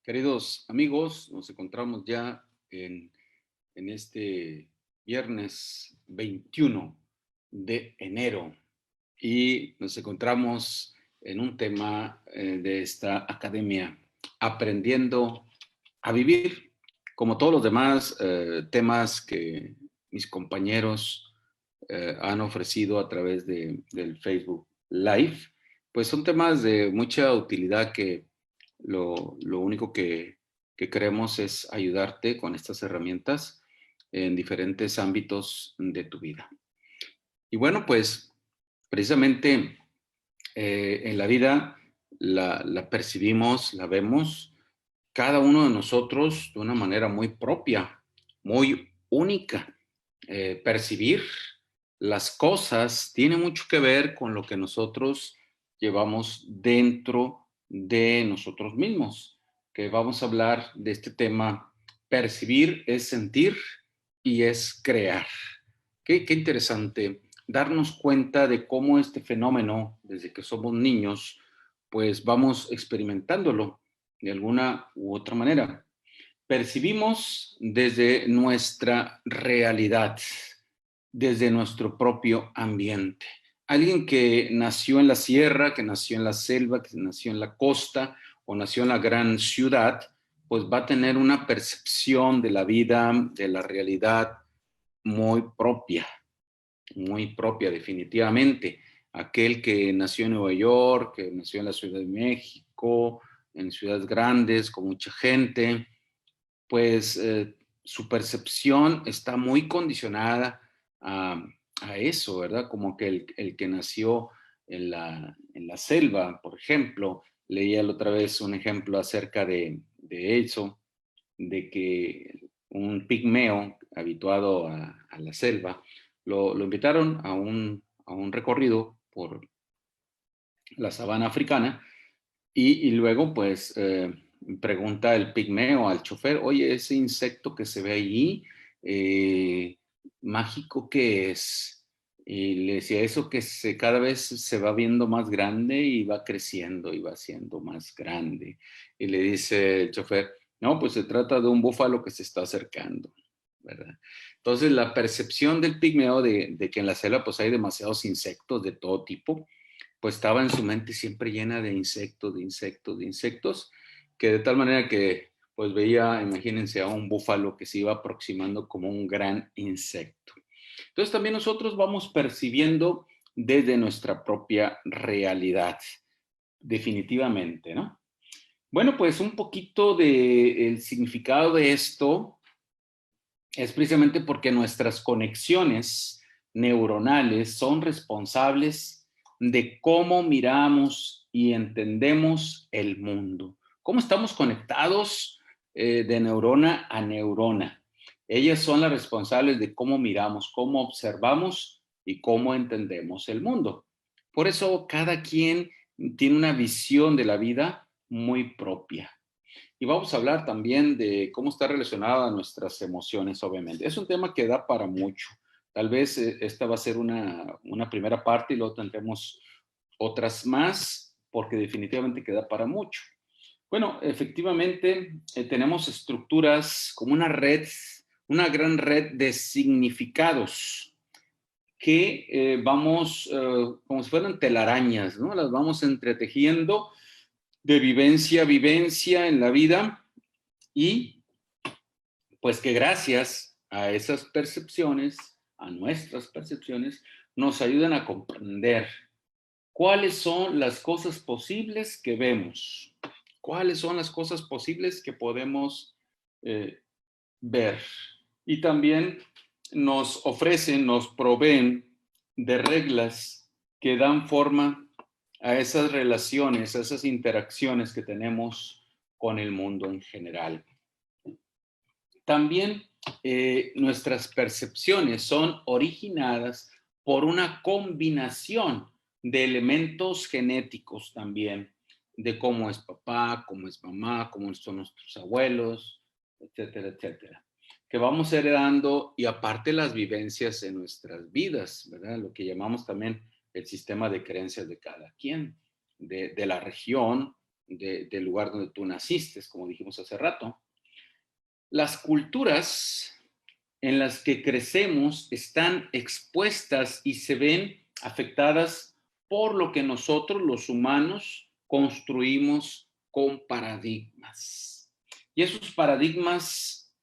Queridos amigos, nos encontramos ya en este viernes 21 de enero y nos encontramos en un tema de esta academia, aprendiendo a vivir, como todos los demás temas que mis compañeros han ofrecido a través del Facebook Live, pues son temas de mucha utilidad que lo único que queremos es ayudarte con estas herramientas en diferentes ámbitos de tu vida. Y bueno, pues precisamente en la vida la percibimos, la vemos, cada uno de nosotros de una manera muy propia, muy única. Percibir las cosas tiene mucho que ver con lo que nosotros llevamos dentro de nosotros mismos, que vamos a hablar de este tema. Percibir es sentir y es crear. Qué interesante darnos cuenta de cómo este fenómeno, desde que somos niños, pues vamos experimentándolo de alguna u otra manera. Percibimos desde nuestra realidad, desde nuestro propio ambiente. Alguien que nació en la sierra, que nació en la selva, que nació en la costa o nació en la gran ciudad, pues va a tener una percepción de la vida, de la realidad muy propia definitivamente. Aquel que nació en Nueva York, que nació en la Ciudad de México, en ciudades grandes, con mucha gente, pues su percepción está muy condicionada a, a eso, ¿verdad? Como que el que nació en la selva, por ejemplo, leía la otra vez un ejemplo acerca de eso, de que un pigmeo habituado a la selva, lo invitaron a un recorrido por la sabana africana y luego pues pregunta el pigmeo al chofer, oye, ese insecto que se ve allí, eh, mágico, ¿qué es? Y le decía eso que cada vez se va viendo más grande y va creciendo y va siendo más grande. Y le dice el chofer, no, pues se trata de un búfalo que se está acercando, ¿verdad? Entonces la percepción del pigmeo de que en la selva pues hay demasiados insectos de todo tipo, pues estaba en su mente siempre llena de insectos, de insectos, de insectos, que de tal manera que pues veía, imagínense, a un búfalo que se iba aproximando como un gran insecto. Entonces también nosotros vamos percibiendo desde nuestra propia realidad, definitivamente, ¿no? Bueno, pues un poquito del significado de esto es precisamente porque nuestras conexiones neuronales son responsables de cómo miramos y entendemos el mundo. Cómo estamos conectados de neurona a neurona. Ellas son las responsables de cómo miramos, cómo observamos y cómo entendemos el mundo. Por eso cada quien tiene una visión de la vida muy propia. Y vamos a hablar también de cómo está relacionada a nuestras emociones, obviamente. Es un tema que da para mucho. Tal vez esta va a ser una primera parte y luego tendremos otras más, porque definitivamente queda para mucho. Bueno, efectivamente tenemos estructuras como una red, una gran red de significados que vamos, como si fueran telarañas, ¿no? Las vamos entretejiendo de vivencia a vivencia en la vida y pues que gracias a esas percepciones, a nuestras percepciones, nos ayudan a comprender cuáles son las cosas posibles que vemos, cuáles son las cosas posibles que podemos eh, ver. Y también nos ofrecen, nos proveen de reglas que dan forma a esas relaciones, a esas interacciones que tenemos con el mundo en general. También nuestras percepciones son originadas por una combinación de elementos genéticos también, de cómo es papá, cómo es mamá, cómo son nuestros abuelos, etcétera, etcétera, que vamos heredando y aparte las vivencias en nuestras vidas, ¿verdad? Lo que llamamos también el sistema de creencias de cada quien, de la región, del lugar donde tú naciste, como dijimos hace rato. Las culturas en las que crecemos están expuestas y se ven afectadas por lo que nosotros, los humanos, construimos con paradigmas. Y esos paradigmas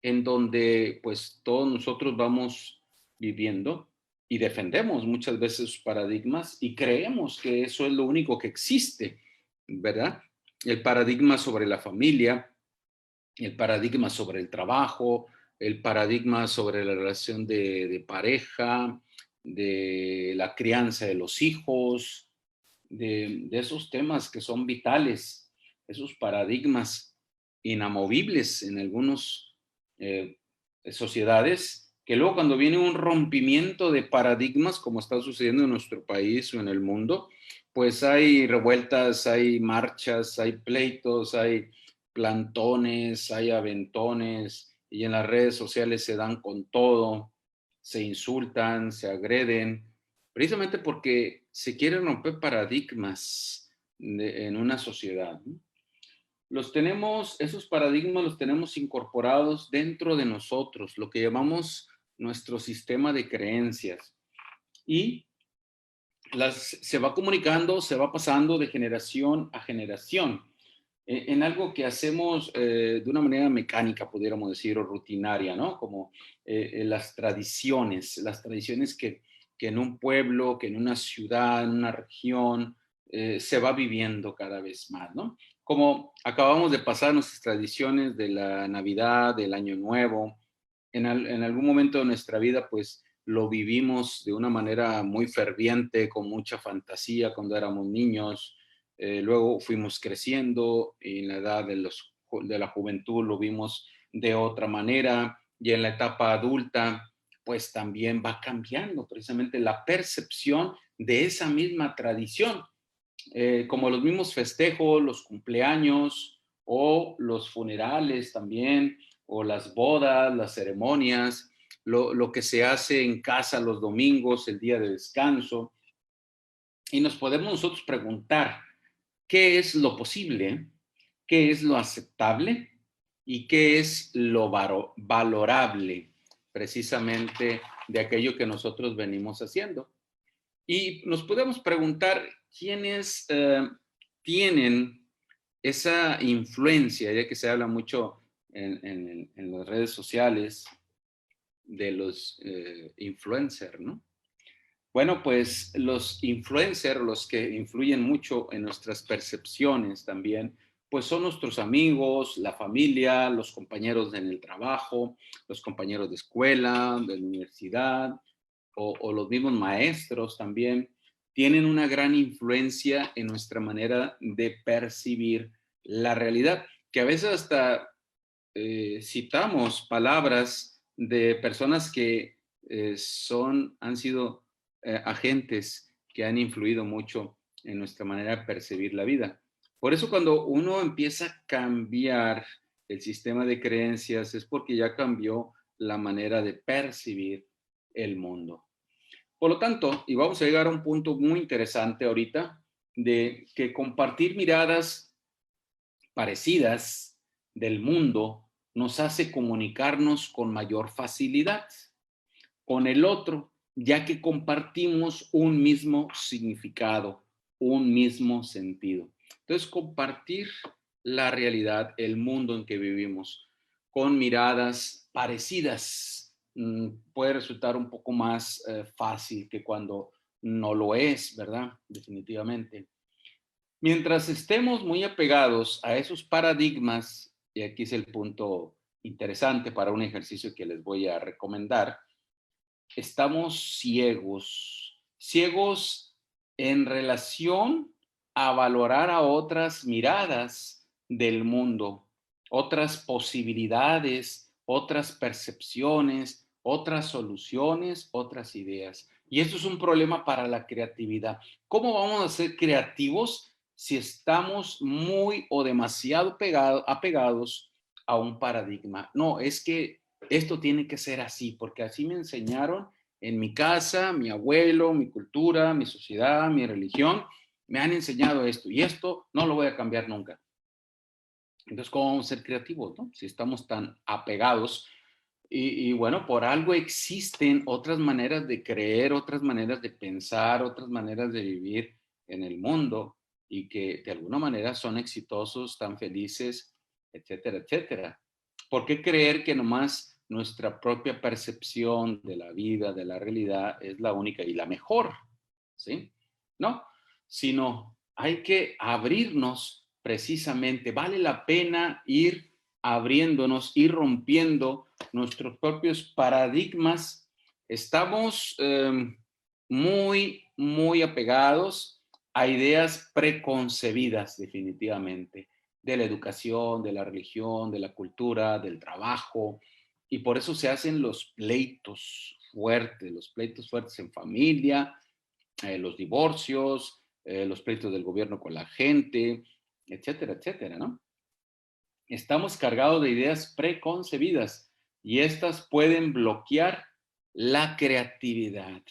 en donde pues todos nosotros vamos viviendo y defendemos muchas veces esos paradigmas y creemos que eso es lo único que existe, ¿verdad? El paradigma sobre la familia, el paradigma sobre el trabajo, el paradigma sobre la relación de pareja, de la crianza de los hijos, de esos temas que son vitales, esos paradigmas inamovibles en algunas sociedades, que luego cuando viene un rompimiento de paradigmas, como está sucediendo en nuestro país o en el mundo, pues hay revueltas, hay marchas, hay pleitos, hay plantones, hay aventones, y en las redes sociales se dan con todo, se insultan, se agreden, precisamente porque se quieren romper paradigmas en una sociedad, ¿no? Esos paradigmas los tenemos incorporados dentro de nosotros, lo que llamamos nuestro sistema de creencias. Y se va comunicando, se va pasando de generación a generación en algo que hacemos de una manera mecánica, pudiéramos decir, o rutinaria, ¿no? Como las tradiciones que en un pueblo, que en una ciudad, en una región, se va viviendo cada vez más, ¿no? Como acabamos de pasar nuestras tradiciones de la Navidad, del Año Nuevo, en algún momento de nuestra vida, pues lo vivimos de una manera muy ferviente, con mucha fantasía cuando éramos niños. Luego fuimos creciendo y en la edad de la juventud lo vimos de otra manera y en la etapa adulta pues también va cambiando precisamente la percepción de esa misma tradición, como los mismos festejos, los cumpleaños o los funerales también, o las bodas, las ceremonias, lo que se hace en casa los domingos, el día de descanso. Y nos podemos nosotros preguntar, ¿qué es lo posible? ¿Qué es lo aceptable? ¿Y qué es lo valorable precisamente de aquello que nosotros venimos haciendo? Y nos podemos preguntar quiénes tienen esa influencia, ya que se habla mucho en las redes sociales de los influencers, ¿no? Bueno, pues los influencers, los que influyen mucho en nuestras percepciones también, pues son nuestros amigos, la familia, los compañeros en el trabajo, los compañeros de escuela, de la universidad, o los mismos maestros también, tienen una gran influencia en nuestra manera de percibir la realidad, que a veces hasta citamos palabras de personas que han sido agentes que han influido mucho en nuestra manera de percibir la vida. Por eso cuando uno empieza a cambiar el sistema de creencias es porque ya cambió la manera de percibir el mundo. Por lo tanto, y vamos a llegar a un punto muy interesante ahorita, de que compartir miradas parecidas del mundo nos hace comunicarnos con mayor facilidad con el otro, ya que compartimos un mismo significado, un mismo sentido. Entonces, compartir la realidad, el mundo en que vivimos, con miradas parecidas, puede resultar un poco más fácil que cuando no lo es, ¿verdad? Definitivamente. Mientras estemos muy apegados a esos paradigmas, y aquí es el punto interesante para un ejercicio que les voy a recomendar, estamos ciegos, ciegos en relación a valorar a otras miradas del mundo, otras posibilidades, otras percepciones, otras soluciones, otras ideas. Y eso es un problema para la creatividad. ¿Cómo vamos a ser creativos si estamos muy o demasiado apegados a un paradigma? No, es que esto tiene que ser así, porque así me enseñaron en mi casa, mi abuelo, mi cultura, mi sociedad, mi religión, me han enseñado esto y esto no lo voy a cambiar nunca. Entonces, ¿cómo vamos a ser creativos, no? Si estamos tan apegados. Y bueno, por algo existen otras maneras de creer, otras maneras de pensar, otras maneras de vivir en el mundo y que de alguna manera son exitosos, tan felices, etcétera, etcétera. ¿Por qué creer que nomás nuestra propia percepción de la vida, de la realidad, es la única y la mejor? ¿Sí? No, sino hay que abrirnos precisamente. Vale la pena ir abriéndonos, ir rompiendo nuestros propios paradigmas. Estamos muy apegados a ideas preconcebidas, definitivamente, de la educación, de la religión, de la cultura, del trabajo, y por eso se hacen los pleitos fuertes en familia, los divorcios, los pleitos del gobierno con la gente, etcétera, etcétera, ¿no? Estamos cargados de ideas preconcebidas y estas pueden bloquear la creatividad.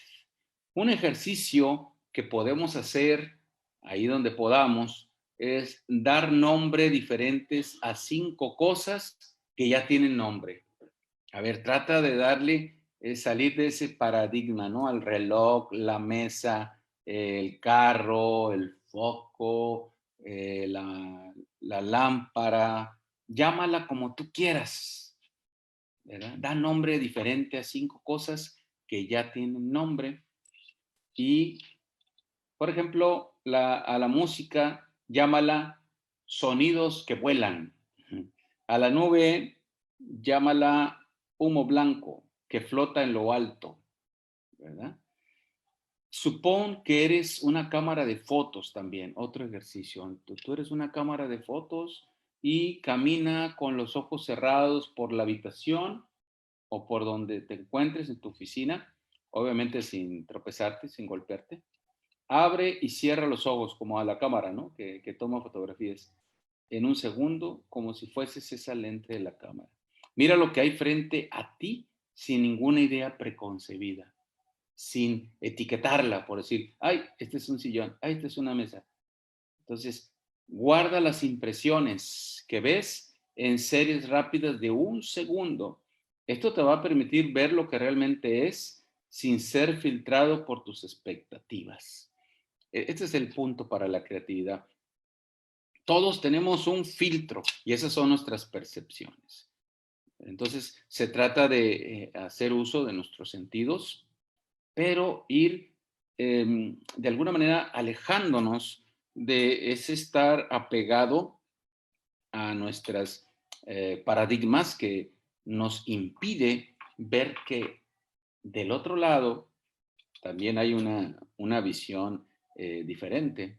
Un ejercicio que podemos hacer ahí donde podamos es dar nombre diferentes a 5 cosas que ya tienen nombre. A ver, trata de darle, salir de ese paradigma, ¿no? Al reloj, la mesa, el carro, el foco, la lámpara, llámala como tú quieras, ¿verdad? Da nombre diferente a 5 cosas que ya tienen nombre. Y, por ejemplo, a la música, llámala sonidos que vuelan. A la nube, llámala humo blanco que flota en lo alto, ¿verdad? Supón que eres una cámara de fotos también, otro ejercicio. Tú eres una cámara de fotos y camina con los ojos cerrados por la habitación o por donde te encuentres en tu oficina, obviamente sin tropezarte, sin golpearte. Abre y cierra los ojos como a la cámara, ¿no? Que toma fotografías en un segundo, como si fueses esa lente de la cámara. Mira lo que hay frente a ti sin ninguna idea preconcebida, sin etiquetarla, por decir, ay, este es un sillón, ay, esta es una mesa. Entonces, guarda las impresiones que ves en series rápidas de un segundo. Esto te va a permitir ver lo que realmente es sin ser filtrado por tus expectativas. Este es el punto para la creatividad. Todos tenemos un filtro y esas son nuestras percepciones. Entonces, se trata de hacer uso de nuestros sentidos, pero ir de alguna manera alejándonos de ese estar apegado a nuestras paradigmas que nos impide ver que del otro lado también hay una visión diferente.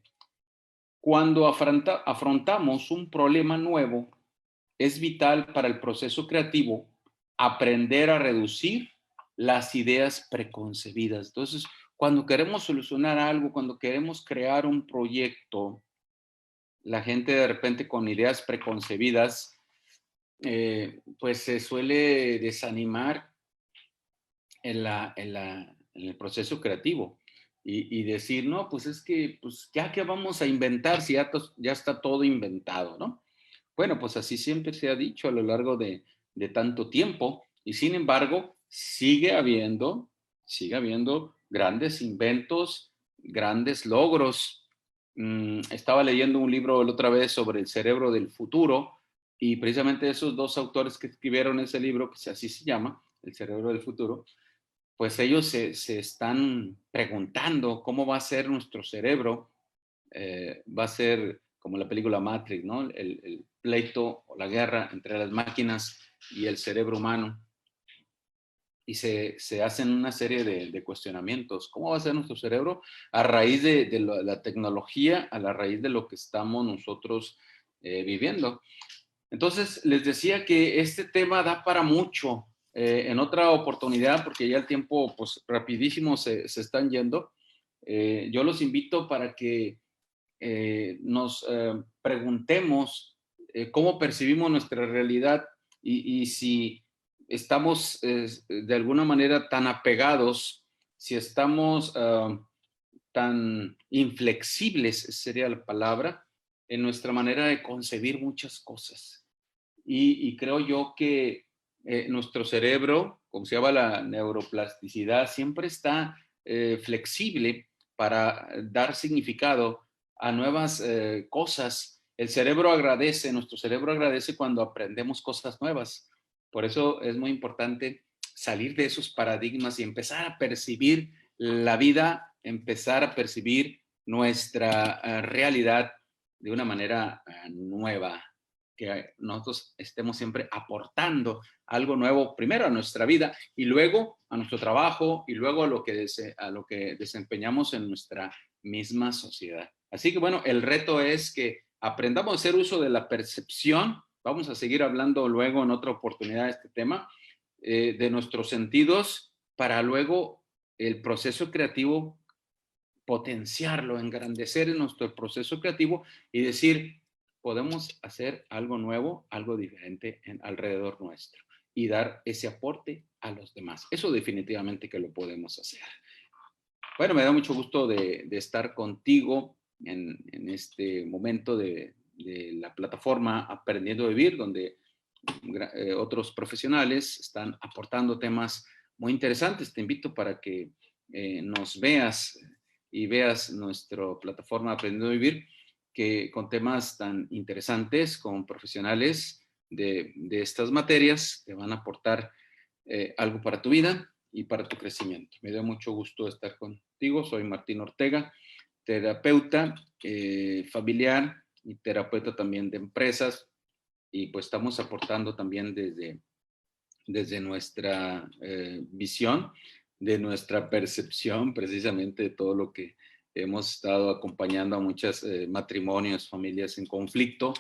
Cuando afrontamos un problema nuevo, es vital para el proceso creativo aprender a reducir las ideas preconcebidas. Entonces, cuando queremos solucionar algo, cuando queremos crear un proyecto, la gente de repente con ideas preconcebidas, pues se suele desanimar en el proceso creativo y decir, no, pues es que, pues ya que vamos a inventar si ya está todo inventado, ¿no? Bueno, pues así siempre se ha dicho a lo largo de tanto tiempo y sin embargo sigue habiendo grandes inventos, grandes logros. Estaba leyendo un libro la otra vez sobre el cerebro del futuro y precisamente esos 2 autores que escribieron ese libro, que así se llama, El cerebro del futuro, pues ellos se están preguntando cómo va a ser nuestro cerebro. Va a ser como la película Matrix, ¿no? El pleito o la guerra entre las máquinas y el cerebro humano. Y se hacen una serie de cuestionamientos. ¿Cómo va a ser nuestro cerebro a raíz de la tecnología, a la raíz de lo que estamos nosotros viviendo? Entonces, les decía que este tema da para mucho. En otra oportunidad, porque ya el tiempo, pues, rapidísimo se están yendo, yo los invito para que nos preguntemos cómo percibimos nuestra realidad y si estamos de alguna manera tan apegados, si estamos tan inflexibles, sería la palabra, en nuestra manera de concebir muchas cosas. Y creo yo que nuestro cerebro, como se llama la neuroplasticidad, siempre está flexible para dar significado a nuevas cosas. El cerebro agradece, nuestro cerebro agradece cuando aprendemos cosas nuevas. Por eso es muy importante salir de esos paradigmas y empezar a percibir la vida, empezar a percibir nuestra realidad de una manera nueva, que nosotros estemos siempre aportando algo nuevo, primero a nuestra vida y luego a nuestro trabajo y luego a lo que desempeñamos en nuestra misma sociedad. Así que bueno, el reto es que aprendamos a hacer uso de la percepción. Vamos a seguir hablando luego en otra oportunidad de este tema, de nuestros sentidos para luego el proceso creativo potenciarlo, engrandecer en nuestro proceso creativo y decir, podemos hacer algo nuevo, algo diferente alrededor nuestro y dar ese aporte a los demás. Eso definitivamente que lo podemos hacer. Bueno, me da mucho gusto de estar contigo en este momento de la plataforma Aprendiendo a Vivir, donde otros profesionales están aportando temas muy interesantes. Te invito para que nos veas y veas nuestra plataforma Aprendiendo a Vivir, que con temas tan interesantes con profesionales de estas materias te van a aportar algo para tu vida y para tu crecimiento. Me da mucho gusto estar contigo. Soy Martín Ortega, terapeuta familiar y terapeuta también de empresas, y pues estamos aportando también desde nuestra visión, de nuestra percepción, precisamente de todo lo que hemos estado acompañando a muchos matrimonios, familias en conflicto.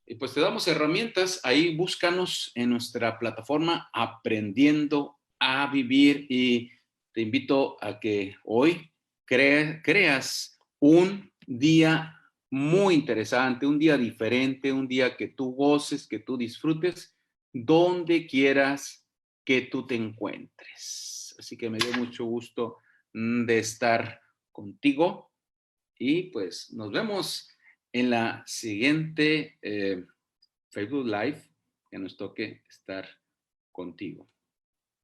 Y pues te damos herramientas, ahí búscanos en nuestra plataforma Aprendiendo a Vivir, y te invito a que hoy creas un día muy interesante, un día diferente, un día que tú goces, que tú disfrutes, donde quieras que tú te encuentres. Así que me dio mucho gusto de estar contigo y pues nos vemos en la siguiente Facebook Live que nos toque estar contigo.